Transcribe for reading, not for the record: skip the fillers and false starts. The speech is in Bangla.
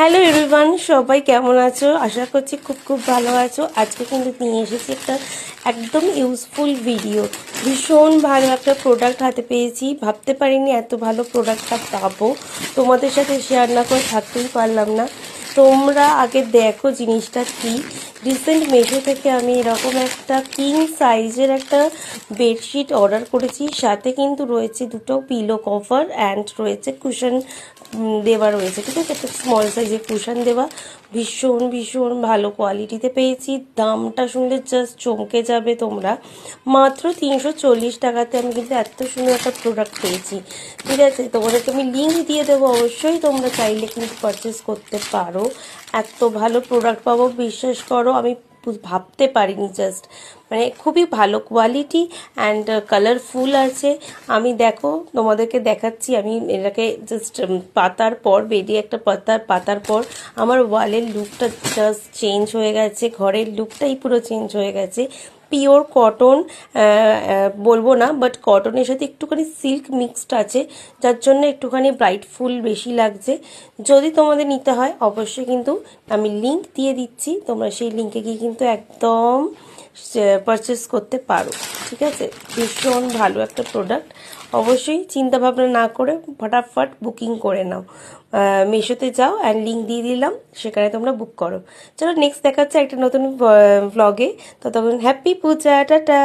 হ্যালো এভরিওয়ান, সবাই কেমন আছো? আশা করছি খুব খুব ভালো আছো। আজকে কিন্তু নিয়ে এসেছি একটা একদম ইউজফুল ভিডিও। ভীষণ ভালো একটা প্রোডাক্ট হাতে পেয়েছি, ভাবতে পারিনি এত ভালো প্রোডাক্টটা পাবো। তোমাদের সাথে শেয়ার না করে থাকতেই পারলাম না। তোমরা আগে দেখো জিনিসটা কি। রিসেন্ট মিশো থেকে আমি এরকম একটা কিং সাইজের একটা বেডশিট অর্ডার করেছি। সাথে কিন্তু রয়েছে দুটো পিলো কভার অ্যান্ড রয়েছে কুশন দেওয়া রয়েছে, ঠিক আছে? একটা স্মল সাইজের কুশন দেওয়া। ভীষণ ভীষণ ভালো কোয়ালিটিতে পেয়েছি। দামটা শুনলে জাস্ট চমকে যাবে তোমরা। মাত্র 340 টাকাতে আমি কিন্তু এত সুন্দর একটা প্রোডাক্ট পেয়েছি, ঠিক আছে? তোমাদেরকে আমি লিঙ্ক দিয়ে দেবো, অবশ্যই তোমরা চাইলে কিন্তু পারচেস করতে পারো। এত ভালো প্রোডাক্ট পাবো বিশ্বাস করো, আমি ভাবতে পারিনি। জাস্ট মানে খুবই ভালো কোয়ালিটি অ্যান্ড কালারফুল আছে। আমি দেখো তোমাদেরকে দেখাচ্ছি। আমি এটাকে জাস্ট পাতার পর বেডে একটা পাতার পর আমার ওয়ালের লুকটা জাস্ট চেঞ্জ হয়ে গেছে, ঘরের লুকটাই পুরো চেঞ্জ হয়ে গেছে। পিওর কটন বলবো না, বাট কটনের সাথে একটুখানি সিল্ক মিক্সড আছে, যার জন্য একটুখানি ব্রাইটফুল বেশি লাগছে। যদি তোমাদের নিতে হয় অবশ্যই কিন্তু আমি লিঙ্ক দিয়ে দিচ্ছি, তোমরা সেই লিঙ্কে গিয়ে কিন্তু একদম পারচেস করতে পারো, ঠিক আছে? ভীষণ ভালো একটা প্রোডাক্ট। অবশ্যই চিন্তা ভাবনা না করে ফটাফট বুকিং করে নাও। মিশোতে যাও অ্যান্ড লিঙ্ক দিয়ে দিলাম, সেখানে তোমরা বুক করো। চলো নেক্সট দেখাচ্ছে একটা নতুন ভ্লগে। ততক্ষণ হ্যাপি পূজা, টাটা।